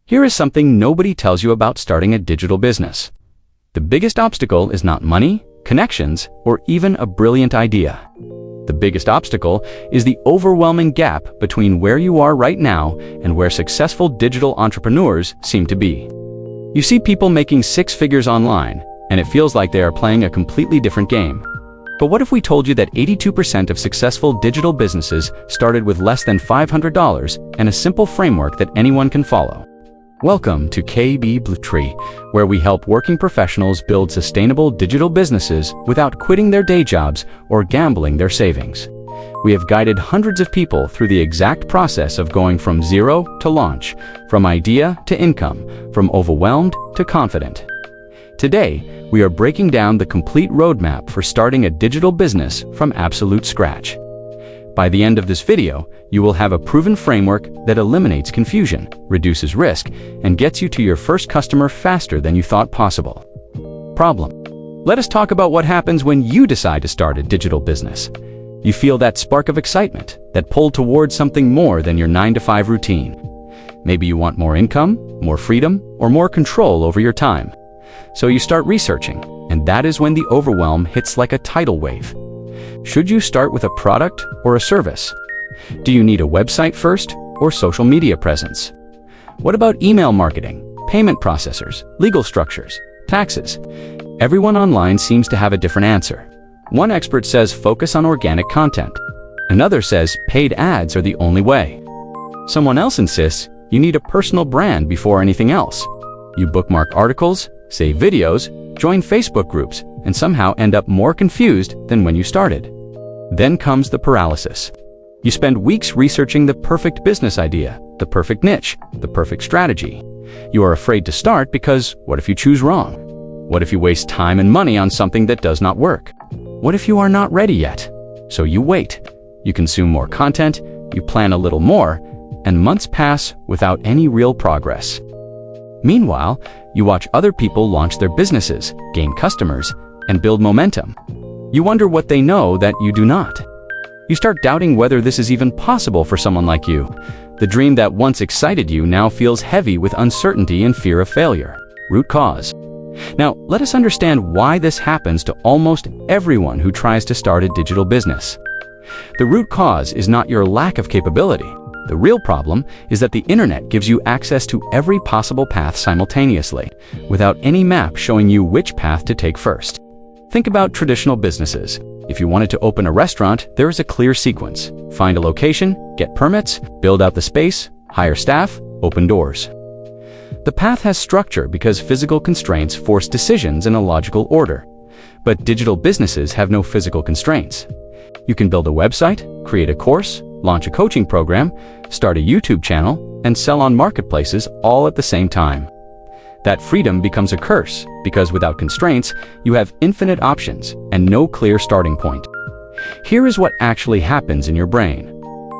Here is something nobody tells you about starting a digital business. The biggest obstacle is not money, connections, or even a brilliant idea. The biggest obstacle is the overwhelming gap between where you are right now and where successful digital entrepreneurs seem to be. You see people making six figures online, and it feels like they are playing a completely different game. But what if we told you that 82% of successful digital businesses started with less than $500 and a simple framework that anyone can follow? Welcome to KB Bluetree, where we help working professionals build sustainable digital businesses without quitting their day jobs or gambling their savings. We have guided hundreds of people through the exact process of going from zero to launch, from idea to income, from overwhelmed to confident. Today, we are breaking down the complete roadmap for starting a digital business from absolute scratch. By the end of this video, you will have a proven framework that eliminates confusion, reduces risk, and gets you to your first customer faster than you thought possible. Problem. Let us talk about what happens when you decide to start a digital business. You feel that spark of excitement, that pull towards something more than your 9-to-5 routine. Maybe you want more income, more freedom, or more control over your time. So you start researching, and that is when the overwhelm hits like a tidal wave. Should you start with a product or a service? Do you need a website first or social media presence? What about email marketing, payment processors, legal structures, taxes? Everyone online seems to have a different answer. One expert says focus on organic content. Another says paid ads are the only way. Someone else insists you need a personal brand before anything else. You bookmark articles, save videos, join Facebook groups, and somehow end up more confused than when you started. Then comes the paralysis. You spend weeks researching the perfect business idea, the perfect niche, the perfect strategy. You are afraid to start because what if you choose wrong? What if you waste time and money on something that does not work? What if you are not ready yet? So you wait. You consume more content, you plan a little more, and months pass without any real progress. Meanwhile, you watch other people launch their businesses, gain customers, and build momentum. You wonder what they know that you do not. You start doubting whether this is even possible for someone like you. The dream that once excited you now feels heavy with uncertainty and fear of failure. Root cause. Now, let us understand why this happens to almost everyone who tries to start a digital business. The root cause is not your lack of capability. The real problem is that the internet gives you access to every possible path simultaneously, without any map showing you which path to take first. Think about traditional businesses. If you wanted to open a restaurant, there is a clear sequence. Find a location, get permits, build out the space, hire staff, open doors. The path has structure because physical constraints force decisions in a logical order. But digital businesses have no physical constraints. You can build a website, create a course, launch a coaching program, start a YouTube channel, and sell on marketplaces all at the same time. That freedom becomes a curse because without constraints, you have infinite options and no clear starting point. Here is what actually happens in your brain.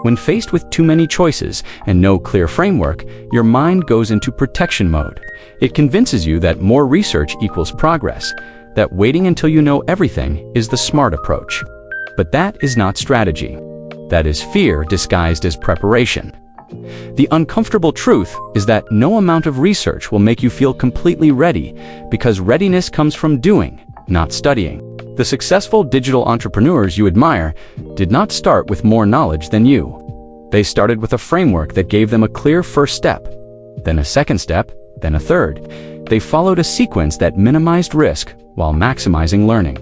When faced with too many choices and no clear framework, your mind goes into protection mode. It convinces you that more research equals progress, that waiting until you know everything is the smart approach. But that is not strategy. That is fear disguised as preparation. The uncomfortable truth is that no amount of research will make you feel completely ready, because readiness comes from doing, not studying. The successful digital entrepreneurs you admire did not start with more knowledge than you. They started with a framework that gave them a clear first step, then a second step, then a third. They followed a sequence that minimized risk while maximizing learning.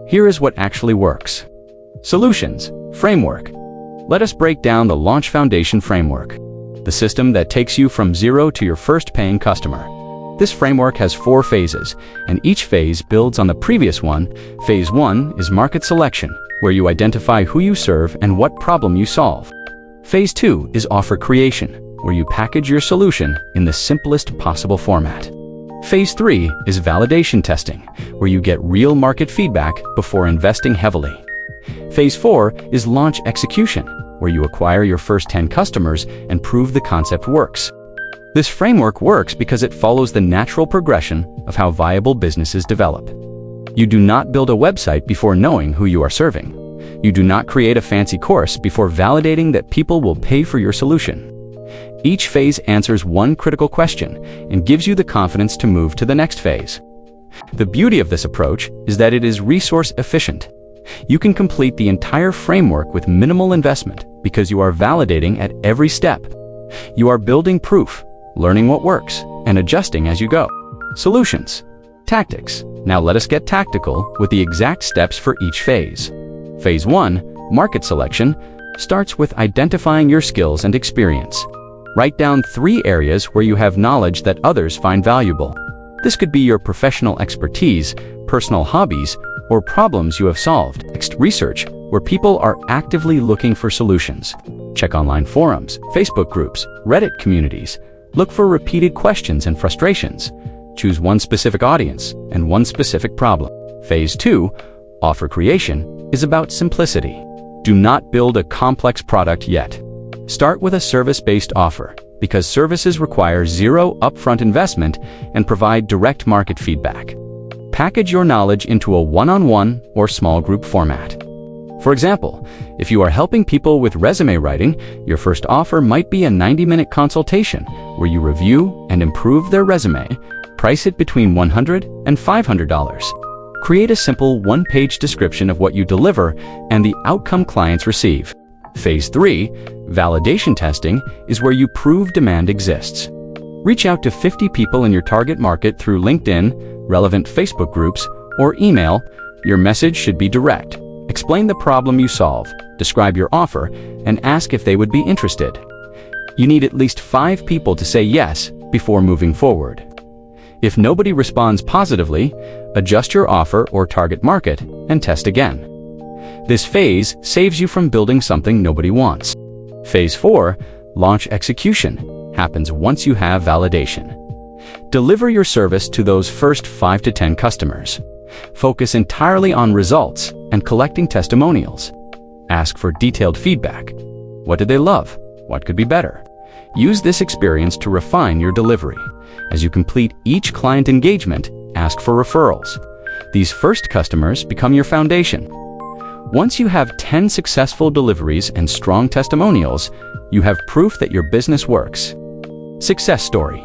Here is what actually works. Solutions. Framework. Let us break down the Launch Foundation Framework, the system that takes you from zero to your first paying customer. This framework has 4 phases, and each phase builds on the previous one. Phase 1 is market selection, where you identify who you serve and what problem you solve. Phase 2 is offer creation, where you package your solution in the simplest possible format. Phase 3 is validation testing, where you get real market feedback before investing heavily. Phase 4 is launch execution, where you acquire your first 10 customers and prove the concept works. This framework works because it follows the natural progression of how viable businesses develop. You do not build a website before knowing who you are serving. You do not create a fancy course before validating that people will pay for your solution. Each phase answers one critical question and gives you the confidence to move to the next phase. The beauty of this approach is that it is resource efficient. You can complete the entire framework with minimal investment because you are validating at every step. You are building proof, learning what works, and adjusting as you go. Solutions. Tactics. Now let us get tactical with the exact steps for each phase. Phase 1, market selection, starts with identifying your skills and experience. Write down 3 areas where you have knowledge that others find valuable. This could be your professional expertise, personal hobbies, or problems you have solved. Next, research, where people are actively looking for solutions. Check online forums, Facebook groups, Reddit communities. Look for repeated questions and frustrations. Choose one specific audience and one specific problem. Phase 2, offer creation, is about simplicity. Do not build a complex product yet. Start with a service-based offer, because services require zero upfront investment and provide direct market feedback. Package your knowledge into a one-on-one or small group format. For example, if you are helping people with resume writing, your first offer might be a 90-minute consultation where you review and improve their resume. Price it between $100 and $500. Create a simple one-page description of what you deliver and the outcome clients receive. Phase 3, validation testing, is where you prove demand exists. Reach out to 50 people in your target market through LinkedIn, relevant Facebook groups, or email. Your message should be direct. Explain the problem you solve, describe your offer, and ask if they would be interested. You need at least 5 people to say yes before moving forward. If nobody responds positively, adjust your offer or target market and test again. This phase saves you from building something nobody wants. Phase 4, launch execution, happens once you have validation. Deliver your service to those first 5 to 10 customers. Focus entirely on results and collecting testimonials. Ask for detailed feedback. What did they love? What could be better? Use this experience to refine your delivery. As you complete each client engagement, ask for referrals. These first customers become your foundation. Once you have 10 successful deliveries and strong testimonials, you have proof that your business works. Success story.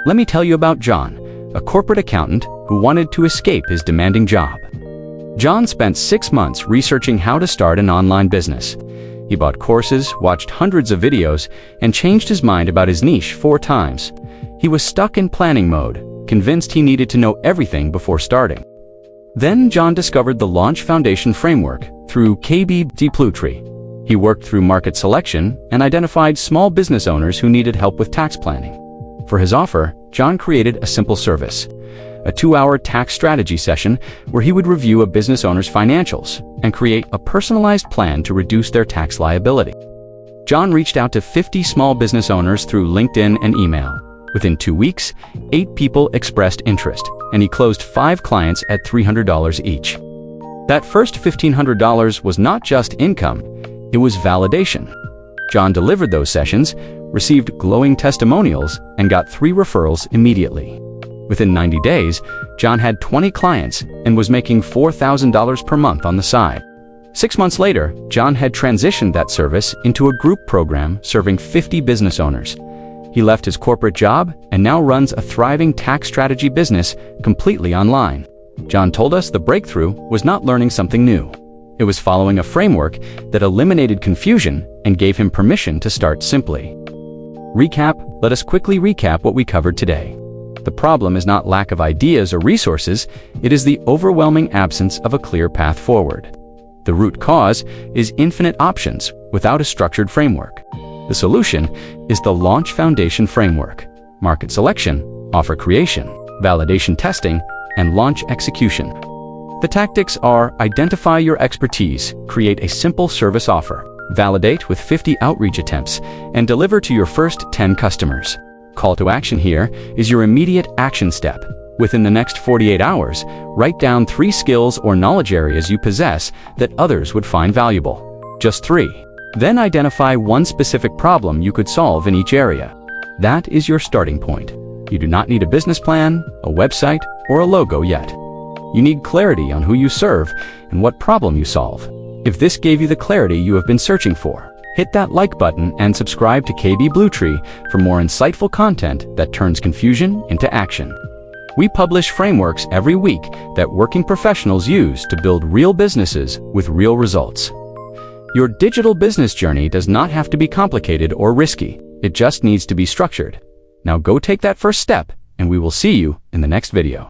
Let me tell you about John, a corporate accountant who wanted to escape his demanding job. John spent 6 months researching how to start an online business. He bought courses, watched hundreds of videos, and changed his mind about his niche 4 times. He was stuck in planning mode, convinced he needed to know everything before starting. Then John discovered the Launch Foundation framework through KB Dplutri. He worked through market selection and identified small business owners who needed help with tax planning. For his offer, John created a simple service, a 2-hour tax strategy session where he would review a business owner's financials and create a personalized plan to reduce their tax liability. John reached out to 50 small business owners through LinkedIn and email. Within 2 weeks, 8 people expressed interest, and he closed 5 clients at $300 each. That first $1,500 was not just income, it was validation. John delivered those sessions, received glowing testimonials, and got 3 referrals immediately. Within 90 days, John had 20 clients and was making $4,000 per month on the side. 6 months later, John had transitioned that service into a group program serving 50 business owners. He left his corporate job and now runs a thriving tax strategy business completely online. John told us the breakthrough was not learning something new. It was following a framework that eliminated confusion and gave him permission to start simply. Let us quickly recap what we covered today. The problem is not lack of ideas or resources, it is the overwhelming absence of a clear path forward. The root cause is infinite options without a structured framework. The solution is the Launch Foundation framework: market selection, offer creation, validation testing, and launch execution. The tactics are: identify your expertise, create a simple service offer, validate with 50 outreach attempts, and deliver to your first 10 customers. Call to action here is your immediate action step. Within the next 48 hours, write down 3 skills or knowledge areas you possess that others would find valuable. Just 3. Then identify one specific problem you could solve in each area. That is your starting point. You do not need a business plan, a website, or a logo yet. You need clarity on who you serve and what problem you solve. If this gave you the clarity you have been searching for, Hit that like button and subscribe to KB Bluetree for more insightful content that turns confusion into action. We publish frameworks every week that working professionals use to build real businesses with real results. Your digital business journey does not have to be complicated or risky. It just needs to be structured. Now go take that first step, and we will see you in the next video.